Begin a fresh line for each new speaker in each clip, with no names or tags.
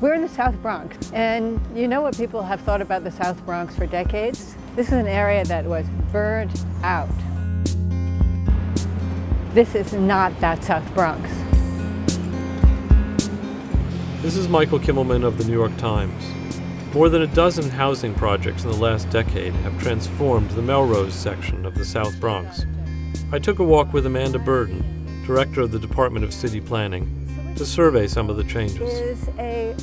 We're in the South Bronx, and you know what people have thought about the South Bronx for decades? This is an area that was burned out. This is not that South Bronx.
This is Michael Kimmelman of the New York Times. More than a dozen housing projects in the last decade have transformed the Melrose section of the South Bronx. I took a walk with Amanda Burden, director of the Department of City Planning, to survey some of the changes.
It is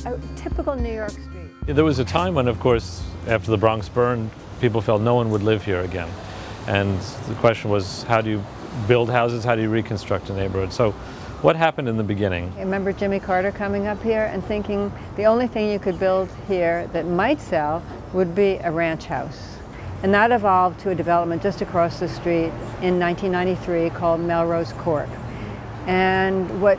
a typical New York street.
There was a time when, of course, after the Bronx burned, people felt no one would live here again. And the question was, how do you build houses? How do you reconstruct a neighborhood? So what happened in the beginning?
I remember Jimmy Carter coming up here and thinking the only thing you could build here that might sell would be a ranch house. And that evolved to a development just across the street in 1993 called Melrose Court. And what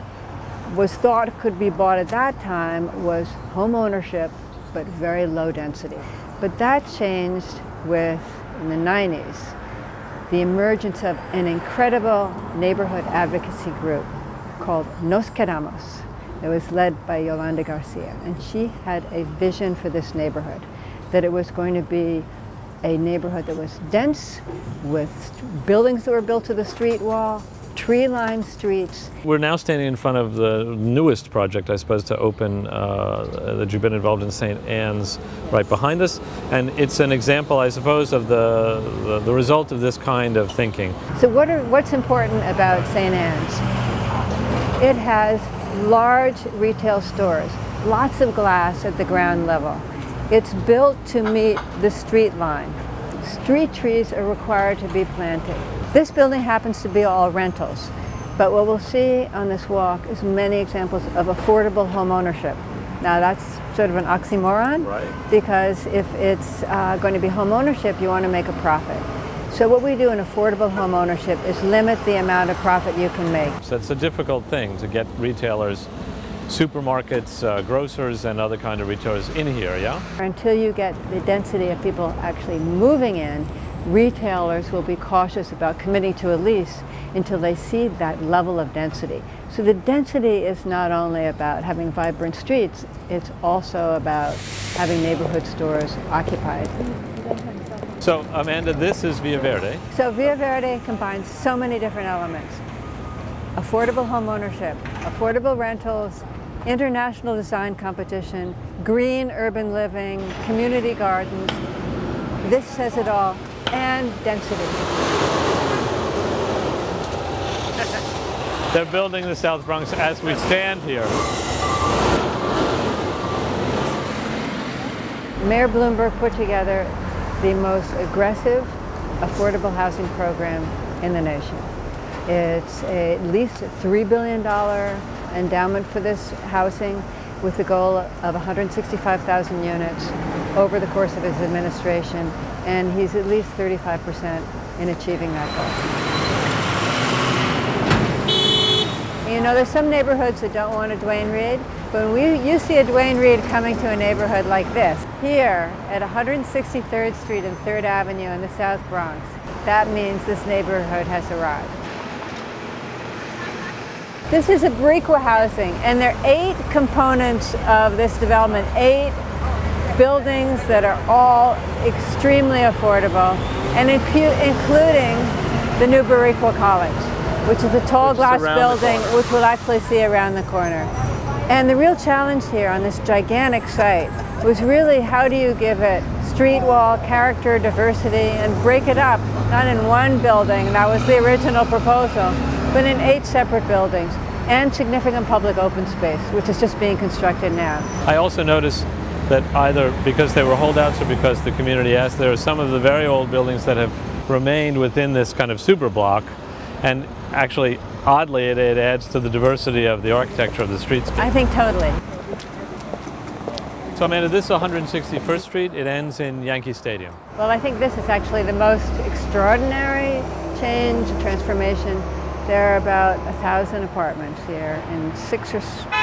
was thought could be bought at that time was home ownership, but very low density. But that changed with, in the 90s, the emergence of an incredible neighborhood advocacy group called Nos Quedamos. It was led by Yolanda Garcia, and she had a vision for this neighborhood, that it was going to be a neighborhood that was dense, with buildings that were built to the street wall, tree-lined streets.
We're now standing in front of the newest project, I suppose, to open that you've been involved in, St. Anne's, right behind us. And it's an example, I suppose, of the result of this kind of thinking.
So what's important about St. Anne's? It has large retail stores, lots of glass at the ground level. It's built to meet the street line. Street trees are required to be planted. This building happens to be all rentals, but what we'll see on this walk is many examples of affordable home ownership. Now that's sort of an oxymoron,
right?
Because if it's going to be home ownership, you want to make a profit. So what we do in affordable home ownership is limit the amount of profit you can make.
So it's a difficult thing to get retailers, supermarkets, grocers, and other kind of retailers in here, yeah?
Until you get the density of people actually moving in, retailers will be cautious about committing to a lease until they see that level of density. So the density is not only about having vibrant streets, it's also about having neighborhood stores occupied.
So Amanda, this is Via Verde.
So Via Verde combines so many different elements. Affordable home ownership, affordable rentals, international design competition, green urban living, community gardens. This says it all. And density.
They're building the South Bronx as we stand here.
Mayor Bloomberg put together the most aggressive affordable housing program in the nation. It's at least a $3 billion endowment for this housing, with the goal of 165,000 units over the course of his administration, and he's at least 35% in achieving that goal. You know, there's some neighborhoods that don't want a Duane Reade, but when you see a Duane Reade coming to a neighborhood like this, here at 163rd Street and 3rd Avenue in the South Bronx, that means this neighborhood has arrived. This is Abriqua housing, and there are 8 components of this development, 8 buildings that are all extremely affordable, and including the new Abriqua College, which is a tall glass building which we'll actually see around the corner. And the real challenge here on this gigantic site was really, how do you give it street wall, character, diversity, and break it up, not in one building, that was the original proposal, but in 8 separate buildings, and significant public open space, which is just being constructed now.
I also noticed that either because they were holdouts or because the community asked, there are some of the very old buildings that have remained within this kind of super block, and actually, oddly, it adds to the diversity of the architecture of the streetscape.
I think totally.
So Amanda, this is 161st Street, it ends in Yankee Stadium.
Well, I think this is actually the most extraordinary change, transformation. There are about 1,000 apartments here in 6 or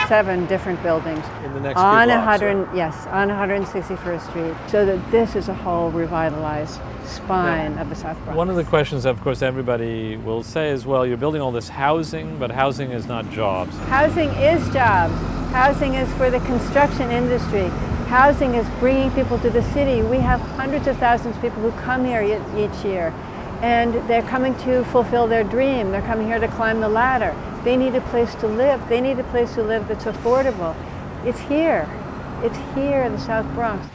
7 different buildings
In the next
on
few blocks,
100,
right?
yes, on 161st Street, so that this is a whole revitalized spine of the South Bronx.
One of the questions, of course, everybody will say is, well, you're building all this housing, but housing is not jobs.
Housing is jobs. Housing is for the construction industry. Housing is bringing people to the city. We have hundreds of thousands of people who come here each year, and they're coming to fulfill their dream. They're coming here to climb the ladder. They need a place to live. They need a place to live that's affordable. It's here. It's here in the South Bronx.